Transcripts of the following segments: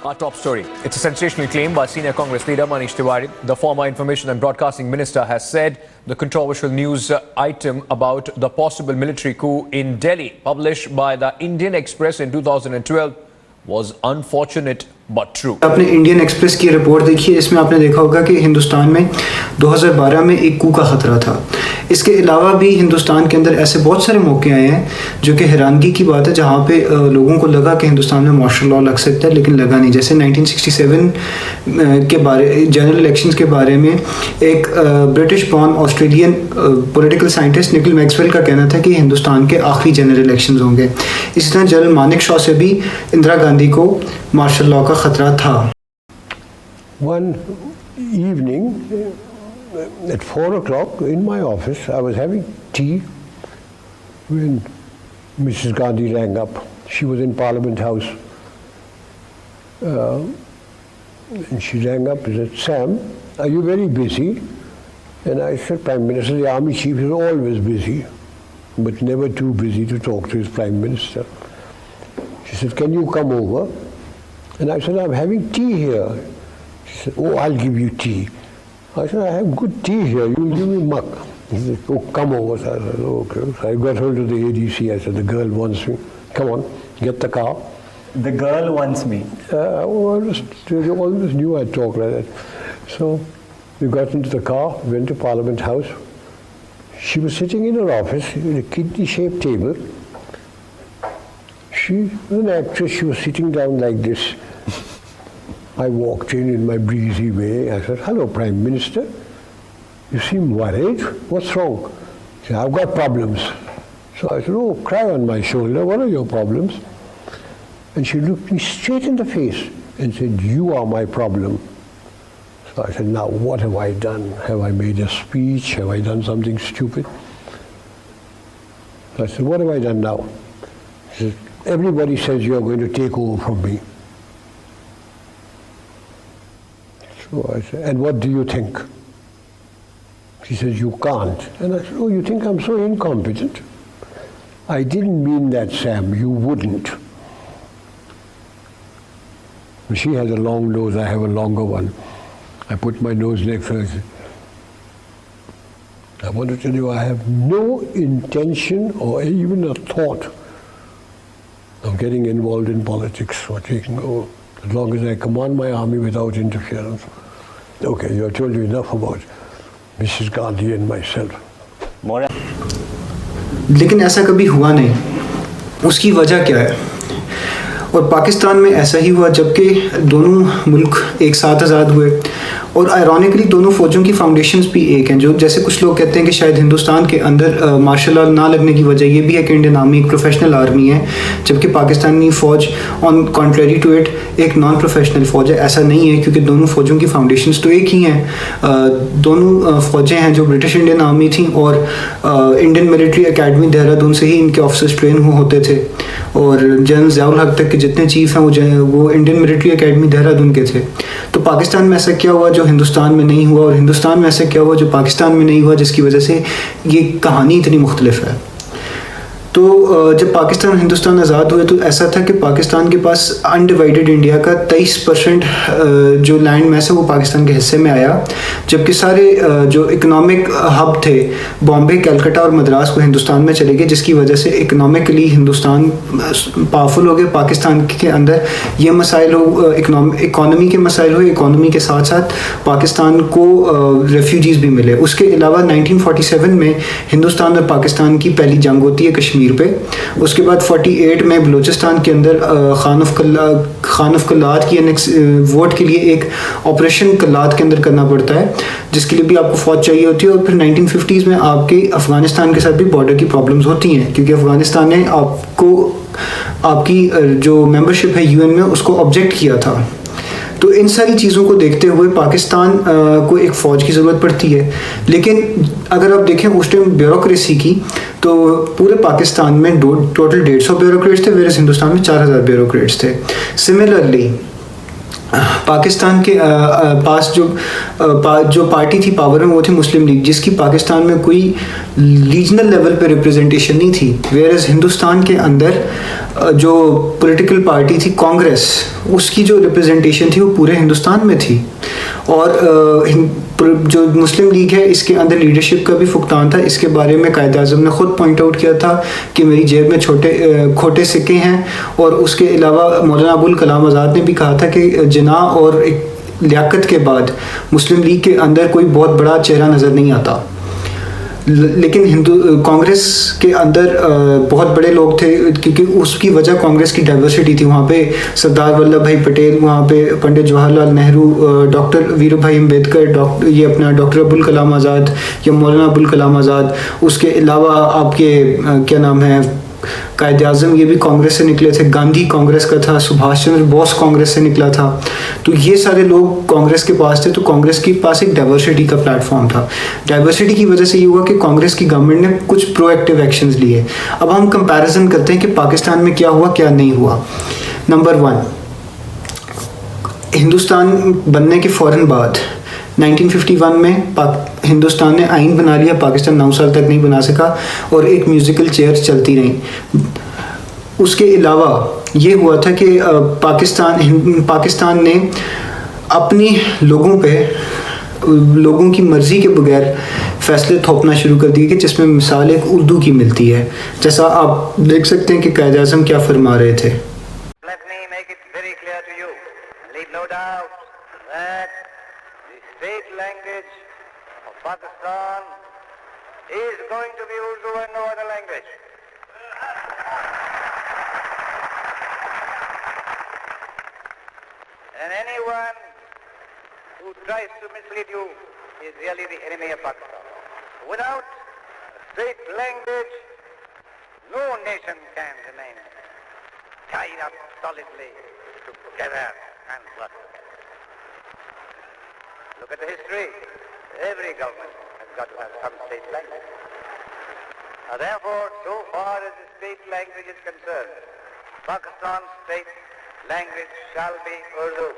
Our top story. It's a sensational claim by senior Congress leader Manish Tiwari. The former Information and Broadcasting Minister has said the controversial news item about the possible military coup in Delhi, published by the Indian Express in 2012, was unfortunate but true. आपने Indian express की report देखी है, इसमें आपने देखा होगा कि हिंदुस्तान में 2012 में एक कू का ख़तरा था। इसके अलावा भी हिंदुस्तान के अंदर ऐसे बहुत सारे मौके आए हैं जो कि हैरानगी की बात है, जहाँ पे लोगों को लगा कि हिंदुस्तान में मार्शल लॉ लग सकता है, लेकिन लगा नहीं। जैसे 1967 के बारे जनरल इलेक्शंस के बारे में एक British born Australian political scientist निकल मैक्सवेल का कहना था कि हिंदुस्तान के आखिरी जनरल इलेक्शंस होंगे। इसी तरह जनरल मानेक शॉ से भी इंदिरा गांधी को मार्शल लॉ का खतरा था। One evening at 4 o'clock in my office, I was having tea when Mrs. Gandhi rang up. She was in Parliament House. And she rang up and said, "Sam, are you very busy?" And I said, "Prime Minister, the Army Chief is always busy, but never too busy to talk to his Prime Minister." She said, "Can you come over?" And I said, "I'm having tea here." She said, "Oh, I'll give you tea." I said, "I have good tea here. You'll give me mug." He said, "Oh, come over." So I said, "Okay." So I got hold of the ADC. I said, "The girl wants me. Come on, get the car." The girl wants me. They always knew I'd talk like that. So we got into the car, went to Parliament House. She was sitting in her office with a kidney-shaped table. She was an actress. She was sitting down like this. I walked in my breezy way. I said, "Hello, Prime Minister. You seem worried. What's wrong?" She said, "I've got problems." So I said, "Oh, cry on my shoulder. What are your problems?" And she looked me straight in the face and said, "You are my problem." So I said, "Now what have I done? Have I made a speech? Have I done something stupid?" So I said, "What have I done now?" She said, "Everybody says you are going to take over from me." So I said, "And what do you think?" She says, "You can't." And I said, "Oh, you think I'm so incompetent?" "I didn't mean that, Sam. You wouldn't." She has a long nose, I have a longer one. I put my nose next to her. I said, "I want to tell you, I have no intention or even a thought of getting involved in politics or taking over, as long as I command my army without interference." Okay, I've told you enough about Mrs. Gandhi and myself. लेकिन ऐसा कभी हुआ नहीं। उसकी वजह क्या है? और पाकिस्तान में ऐसा ही हुआ जबकि दोनों मुल्क एक साथ आज़ाद हुए, और आयरॉनिकली दोनों फ़ौजों की फाउंडेशंस भी एक हैं। जो जैसे कुछ लोग कहते हैं कि शायद हिंदुस्तान के अंदर मार्शल लॉ ना लगने की वजह ये भी है कि इंडियन आर्मी एक प्रोफेशनल आर्मी है, जबकि पाकिस्तानी फ़ौज ऑन कॉन्ट्रेरी टू इट एक नॉन प्रोफेशनल फ़ौज है। ऐसा नहीं है, क्योंकि दोनों फ़ौजों की फाउंडेशंस तो एक ही हैं। दोनों फ़ौजें हैं जो ब्रिटिश इंडियन आर्मी थी, और इंडियन मिलिट्री अकेडमी देहरादून से ही इनके ऑफिसर्स ट्रेन होते थे, और जनरल ज़ियाउल हक तक के जितने चीफ हैं वो इंडियन मिलिट्री अकेडमी देहरादून के थे। तो पाकिस्तान में ऐसा क्या हुआ जो हिंदुस्तान में नहीं हुआ, और हिंदुस्तान में ऐसा क्या हुआ जो पाकिस्तान में नहीं हुआ, जिसकी वजह से ये कहानी इतनी मुख्तलिफ है। तो जब पाकिस्तान और हिंदुस्तान आज़ाद हुए तो ऐसा था कि पाकिस्तान के पास अनडिवाइडेड इंडिया का 23% जो लैंड मैस है वो पाकिस्तान के हिस्से में आया, जबकि सारे जो इकोनॉमिक हब थे बॉम्बे, कलकत्ता और मद्रास को हिंदुस्तान में चले गए, जिसकी वजह से इकोनॉमिकली हिंदुस्तान पावरफुल हो गया। पाकिस्तान के अंदर ये मसाइल हो, इकोनॉमी के मसाइल हो, इकोनॉमी के साथ साथ पाकिस्तान को रेफ्यूजीज़ भी मिले। उसके अलावा 1947 में हिंदुस्तान और पाकिस्तान की पहली जंग होती है कश्मीर पे। उसके बाद 48 में बलूचिस्तान के अंदर खान ऑफ कल्लात की वोट के लिए एक ऑपरेशन कल्लात के अंदर करना पड़ता है, जिसके लिए भी आपको फ़ौज चाहिए होती है। और फिर 1950s में आपके अफ़गानिस्तान के साथ भी बॉर्डर की प्रॉब्लम्स होती हैं, क्योंकि अफ़गानिस्तान ने आपकी जो मेंबरशिप है यूएन में उसको ऑब्जेक्ट किया था। तो इन सारी चीज़ों को देखते हुए पाकिस्तान को एक फ़ौज की ज़रूरत पड़ती है। लेकिन अगर आप देखें उस टाइम ब्यूरोक्रेसी की, तो पूरे पाकिस्तान में टोटल 150 ब्यूरोक्रेट्स थे, वेरस हिंदुस्तान में 4000 ब्यूरोक्रेट्स थे। सिमिलरली पाकिस्तान के पास जो पार्टी थी पावर में वो थी मुस्लिम लीग, जिसकी पाकिस्तान में कोई रीजनल लेवल पे रिप्रेजेंटेशन नहीं थी, वेरस हिंदुस्तान के अंदर जो पॉलिटिकल पार्टी थी कांग्रेस, उसकी जो रिप्रेजेंटेशन थी वो पूरे हिंदुस्तान में थी। और जो मुस्लिम लीग है इसके अंदर लीडरशिप का भी फुकतान था। इसके बारे में कायद आज़म ने ख़ुद पॉइंट आउट किया था कि मेरी जेब में खोटे सिक्के हैं। और उसके अलावा मौलाना अबुल कलाम आज़ाद ने भी कहा था कि जना और एक लियाकत के बाद मुस्लिम लीग के अंदर कोई बहुत बड़ा चेहरा नज़र नहीं आता। लेकिन कांग्रेस के अंदर बहुत बड़े लोग थे, क्योंकि उसकी वजह कांग्रेस की डाइवर्सिटी थी। वहाँ पे सरदार वल्लभ भाई पटेल, वहाँ पे पंडित जवाहरलाल नेहरू, डॉक्टर वीर भाई अम्बेडकर, डॉक्टर अबुल कलाम आज़ाद या मौलाना अबुल कलाम आज़ाद। उसके अलावा आपके क्या नाम है, कायद आज़म, ये भी कांग्रेस से निकले थे। गांधी कांग्रेस का था, सुभाष चंद्र बोस कांग्रेस से निकला था। तो ये सारे लोग कांग्रेस के पास थे। तो कांग्रेस के पास एक डाइवर्सिटी का प्लेटफॉर्म था। डाइवर्सिटी की वजह से ये हुआ कि कांग्रेस की गवर्नमेंट ने कुछ प्रोएक्टिव एक्शंस लिए। अब हम कंपैरिजन करते हैं कि पाकिस्तान में क्या हुआ क्या नहीं हुआ। नंबर 1, हिंदुस्तान बनने के फ़ौरन बाद 1951 में हिंदुस्तान ने आइन बना लिया। पाकिस्तान 9 साल तक नहीं बना सका और एक म्यूज़िकल चेयर चलती रही। उसके अलावा ये हुआ था कि पाकिस्तान ने अपनी लोगों की मर्ज़ी के बगैर फ़ैसले थोपना शुरू कर दिए, कि जिसमें मिसाल एक उर्दू की मिलती है। जैसा आप देख सकते हैं कि कायद आज़म क्या फरमा रहे थे। Let me make it very clear to you, leave no doubt that the state language of Pakistan is going to be Urdu and no other language. And anyone who tries to mislead you is really the enemy of Pakistan. Without a state language, no nation can remain tied up solidly together and work. Look at the history. Every government has got to have some state language. Therefore, so far as the state language is concerned, Pakistan's state language shall be Urdu.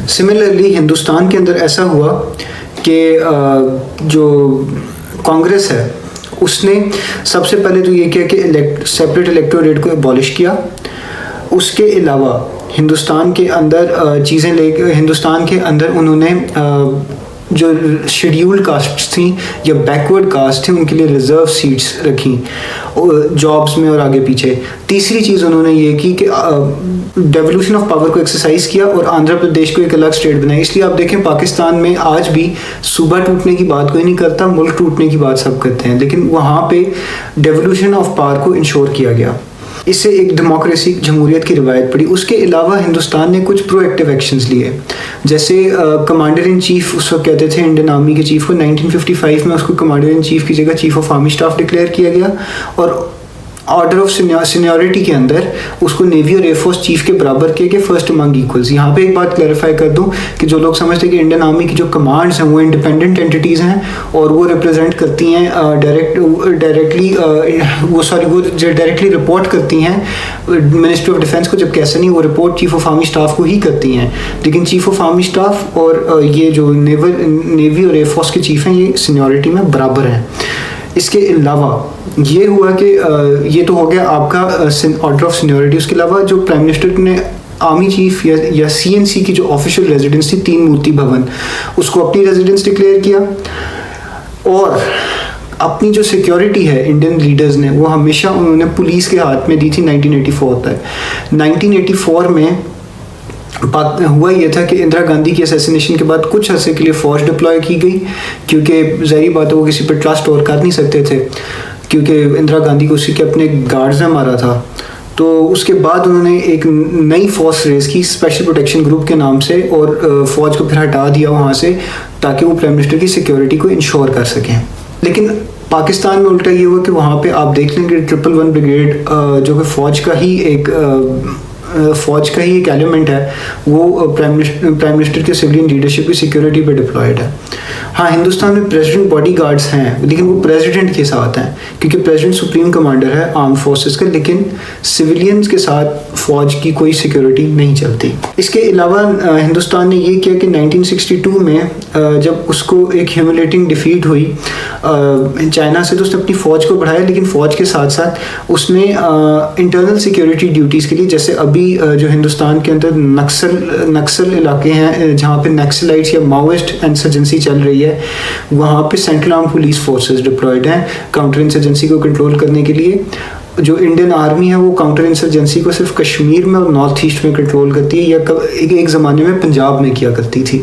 Similarly Hindustan के अंदर ऐसा हुआ कि जो कांग्रेस है उसने सबसे पहले तो ये किया कि सेपरेट इलेक्टोरेट को एबॉलिश किया। उसके अलावा हिंदुस्तान के अंदर चीज़ें लेकर हिंदुस्तान के अंदर उन्होंने जो शेड्यूल्ड कास्ट थी या बैकवर्ड कास्ट थी उनके लिए रिज़र्व सीट्स रखी जॉब्स में और आगे पीछे। तीसरी चीज़ उन्होंने ये की कि डेवोल्यूशन ऑफ पावर को एक्सरसाइज किया और आंध्र प्रदेश को एक अलग स्टेट बनाई। इसलिए आप देखें पाकिस्तान में आज भी सूबा टूटने की बात कोई नहीं करता, मुल्क टूटने की बात सब करते हैं, लेकिन वहाँ पे डेवोल्यूशन ऑफ पावर को इंश्योर किया गया। इससे एक डेमोक्रेसी जमहूरियत की रिवायत पड़ी। उसके अलावा हिंदुस्तान ने कुछ प्रोएक्टिव एक्शंस लिए, जैसे कमांडर इन चीफ उस वक्त कहते थे इंडियन आर्मी के चीफ को। 1955 में उसको कमांडर इन चीफ की जगह chief of army staff declare किया गया और ऑर्डर ऑफ सीनियरिटी के अंदर उसको नेवी और एयरफोर्स चीफ के बराबर किया कि फर्स्ट अमंग इक्वल्स। यहाँ पे एक बात क्लैरिफाई कर दूँ कि जो लोग समझते हैं कि इंडियन आर्मी की जो कमांड्स हैं वो इंडिपेंडेंट एंटिटीज़ हैं और वो रिप्रेजेंट करती हैं वो डायरेक्टली रिपोर्ट करती हैं मिनिस्ट्री ऑफ डिफेंस को, जब कैसे नहीं, वो report chief of army staff को ही करती हैं। लेकिन चीफ ऑफ आर्मी स्टाफ और ये जो नेवी और एयरफोर्स के चीफ हैं ये सीनियरिटी में बराबर हैं। इसके अलावा ये हुआ कि ये तो हो गया आपका ऑर्डर ऑफ सीनियरिटी। उसके अलावा जो प्राइम मिनिस्टर ने आर्मी चीफ या CNC की जो ऑफिशियल रेजिडेंस थी 3 मूर्ति भवन, उसको अपनी रेजिडेंस डिक्लेयर किया। और अपनी जो सिक्योरिटी है इंडियन लीडर्स ने वो हमेशा उन्होंने पुलिस के हाथ में दी थी 1984 तक। 1984 में हुआ ये था कि इंदिरा गांधी की असैसिनेशन के बाद कुछ अर्से के लिए फौज डिप्लॉय की गई, क्योंकि ज़ाहिर बात है वो किसी पर ट्रस्ट और कर नहीं सकते थे, क्योंकि इंदिरा गांधी को उसी के अपने गार्ड्स ने मारा था। तो उसके बाद उन्होंने एक नई फोर्स रेज की स्पेशल प्रोटेक्शन ग्रुप के नाम से और फ़ौज को फिर हटा दिया वहाँ से, ताकि वो प्राइम मिनिस्टर की सिक्योरिटी को इंश्योर कर सकें। लेकिन पाकिस्तान में उल्टा ये हुआ कि वहाँ पे आप देख लें कि 111 ब्रिगेड जो कि फ़ौज का ही एक फ़ौज का ही एक एलिमेंट है, वो प्राइम मिनिस्टर के सिविलियन लीडरशिप की सिक्योरिटी पे डिप्लॉयड है। हाँ, हिंदुस्तान में प्रेसिडेंट बॉडी गार्ड्स हैं, लेकिन वो प्रेसिडेंट के साथ हैं, क्योंकि प्रेसिडेंट सुप्रीम कमांडर है आर्म फोर्सेस का, लेकिन सिविलियंस के साथ फ़ौज की कोई सिक्योरिटी नहीं चलती। इसके अलावा हिंदुस्तान ने ये किया कि 1962 में जब उसको एक ह्यूमिलेटिंग डिफीट हुई चाइना से, तो उसने अपनी फ़ौज को बढ़ाया, लेकिन फ़ौज के साथ साथ उसने इंटरनल सिक्योरिटी ड्यूटीज़ के लिए, जैसे अभी जो हिंदुस्तान के अंदर नक्सल इलाके हैं जहाँ पे नक्सलाइट्स या माओइस्ट इंसर्जेंसी चल रही है, वहाँ पे central arm police forces deployed हैं काउंटर इंसर्जेंसी को कंट्रोल करने के लिए। जो इंडियन आर्मी है वो काउंटर इंसर्जेंसी को सिर्फ कश्मीर में और नॉर्थ ईस्ट में कंट्रोल करती है, या एक ज़माने में पंजाब में किया करती थी।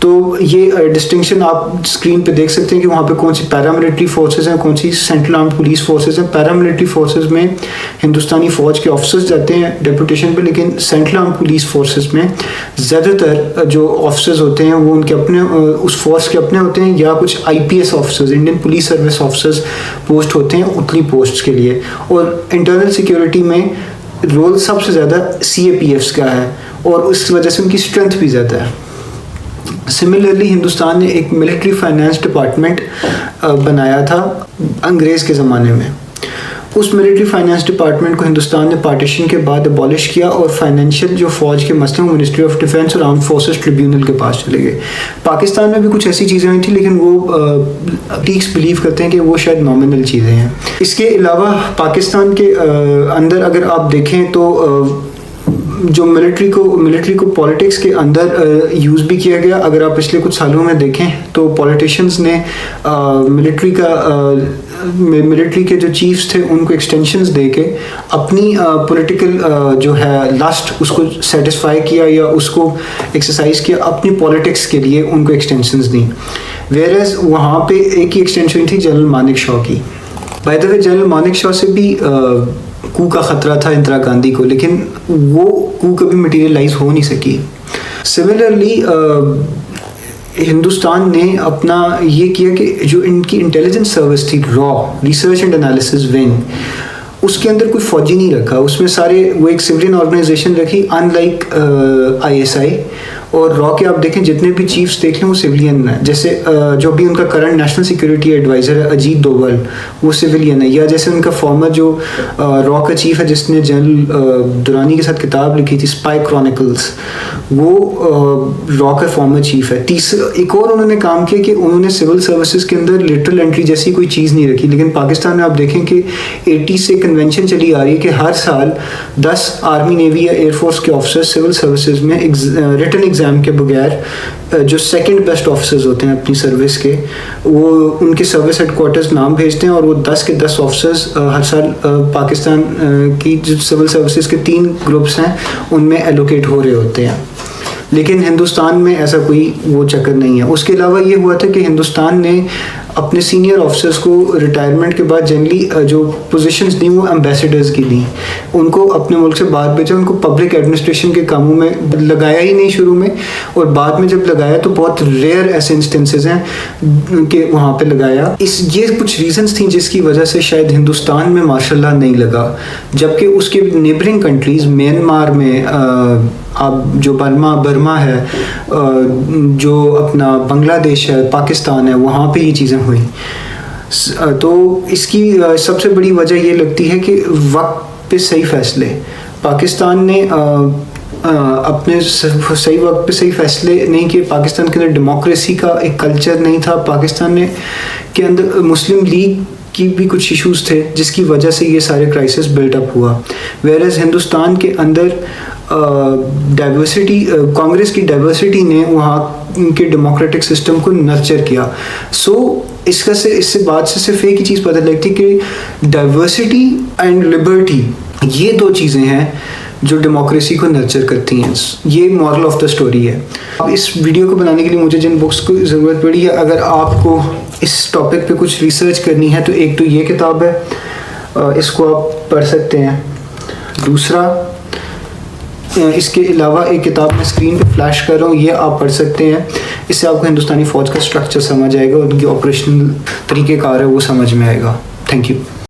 तो ये डिस्टिंक्शन आप स्क्रीन पे देख सकते हैं कि वहाँ पे कौन सी पैरामिलिट्री फोर्सेस हैं, कौन C central arm police forces हैं। पैरामिलिट्री फोर्सेस में हिंदुस्तानी फ़ौज के ऑफिसर्स जाते हैं डेपुटेशन पे, लेकिन सेंट्रल आर्म पुलिस फोर्सेस में ज़्यादातर जो ऑफिसर्स होते हैं वो उनके अपने उस फोर्स के अपने होते हैं, या कुछ IPS officers, Indian police service officers post होते हैं उतली पोस्ट के लिए। और इंटरनल सिक्योरिटी में रोल सबसे ज़्यादा CAPFs का है, और उस वजह से उनकी स्ट्रेंथ भी ज़्यादा है। सिमिलरली हिंदुस्तान ने एक मिलिट्री फाइनेंस डिपार्टमेंट बनाया था अंग्रेज़ के ज़माने में। उस मिलिट्री फाइनेंस डिपार्टमेंट को हिंदुस्तान ने पार्टीशन के बाद अबॉलिश किया, और फाइनेंशियल जो फ़ौज के मसले हैं मिनिस्ट्री ऑफ डिफेंस और आर्म फोर्सेस ट्रिब्यूनल के पास चले गए। पाकिस्तान में भी कुछ ऐसी चीज़ें हुई थी, लेकिन वो टीक्स बिलीव करते हैं कि वो शायद नॉमिनल चीज़ें हैं। इसके अलावा पाकिस्तान के अंदर अगर आप देखें तो जो मिलिट्री को पॉलिटिक्स के अंदर यूज़ भी किया गया। अगर आप पिछले कुछ सालों में देखें तो पॉलिटिशियंस ने मिलिट्री के जो चीफ्स थे उनको एक्सटेंशंस दे के अपनी पॉलिटिकल जो है लास्ट उसको सेटिस्फाई किया, या उसको एक्सरसाइज किया अपनी पॉलिटिक्स के लिए, उनको एक्सटेंशंस दी। वेयरएज वहाँ पे एक ही एक्सटेंशन थी जनरल मानिक शॉ की। By the way general Manik Shaw से भी कू का ख़तरा था इंदिरा गांधी को, लेकिन वो कू कभी मटीरियलाइज हो नहीं सकी। सिमिलरली हिंदुस्तान ने अपना ये किया कि जो इनकी इंटेलिजेंस सर्विस थी, raw research and analysis wing, उसके अंदर कोई फौजी नहीं रखा, उसमें सारे वो एक सिविलियन ऑर्गेनाइजेशन रखी, अनलाइक ISI। और रॉ के आप देखें जितने भी चीफ्स देख लें वो सिविलियन है। जैसे जो भी उनका करंट नेशनल सिक्योरिटी एडवाइज़र है अजीत डोवल, वो सिविलियन है। या जैसे उनका फॉर्मर जो रॉ का चीफ है जिसने जनरल दुरानी के साथ किताब लिखी थी स्पाई क्रॉनिकल्स, वो रॉ का फॉर्मर चीफ है। तीसरा एक और उन्होंने काम किया कि उन्होंने सिविल सर्विसेज के अंदर लिटरल एंट्री जैसी कोई चीज़ नहीं रखी। लेकिन पाकिस्तान में आप देखें कि 80 से कन्वेंशन चली आ रही है कि हर साल 10 आर्मी नेवी या एयरफोर्स के ऑफिसर्स सिविल सर्विसेज में रिटन एग्जाम के बगैर जो सेकंड बेस्ट ऑफिसर्स होते हैं अपनी सर्विस के, वो उनके सर्विस हेडक्वार्टर्स नाम भेजते हैं, और वो 10 के 10 ऑफिसर्स हर साल पाकिस्तान की जो सिविल सर्विसेज के 3 ग्रुप्स हैं उनमें एलोकेट हो रहे होते हैं। लेकिन हिंदुस्तान में ऐसा कोई वो चक्कर नहीं है। उसके अलावा ये हुआ था कि हिंदुस्तान ने अपने सीनियर ऑफिसर्स को रिटायरमेंट के बाद जनरली जो पोजीशंस दी वो एम्बेसडर्स की दी, उनको अपने मुल्क से बाहर भेजा, उनको पब्लिक एडमिनिस्ट्रेशन के कामों में लगाया ही नहीं शुरू में, और बाद में जब लगाया तो बहुत रेयर ऐसे इंस्टेंसेस हैं कि वहाँ पे लगाया। ये कुछ रीजंस थी जिसकी वजह से शायद हिंदुस्तान में मार्शल लॉ नहीं लगा, जबकि उसके नेबरिंग कंट्रीज़ म्यांमार में अब जो बर्मा है, जो अपना बांग्लादेश है, पाकिस्तान है, वहाँ पे ये चीज़ें हुई। तो इसकी सबसे बड़ी वजह ये लगती है कि वक्त पे सही फैसले, पाकिस्तान ने अपने सही वक्त पे सही फैसले नहीं किए। पाकिस्तान के अंदर डेमोक्रेसी का एक कल्चर नहीं था, पाकिस्तान के अंदर मुस्लिम लीग की भी कुछ इश्यूज थे जिसकी वजह से ये सारे क्राइसिस बिल्टअप हुआ। वेयरएज हिंदुस्तान के अंदर डाइवर्सिटी, कांग्रेस की डाइवर्सिटी ने वहाँ के डेमोक्रेटिक सिस्टम को नर्चर किया। इससे बात से सिर्फ एक ही चीज़ पता लगती कि डाइवर्सिटी एंड लिबर्टी ये 2 चीज़ें हैं जो डेमोक्रेसी को नर्चर करती हैं। ये मॉरल ऑफ द स्टोरी है। अब इस वीडियो को बनाने के लिए मुझे जिन बुक्स की ज़रूरत पड़ी है, अगर आपको इस टॉपिक पे कुछ रिसर्च करनी है तो एक तो ये किताब है, इसको आप पढ़ सकते हैं। दूसरा, इसके अलावा एक किताब मैं स्क्रीन पे फ्लैश कर रहा हूँ, ये आप पढ़ सकते हैं। इससे आपको हिंदुस्तानी फ़ौज का स्ट्रक्चर समझ आएगा, उनकी ऑपरेशनल तरीक़ेकार है वो समझ में आएगा। Thank you.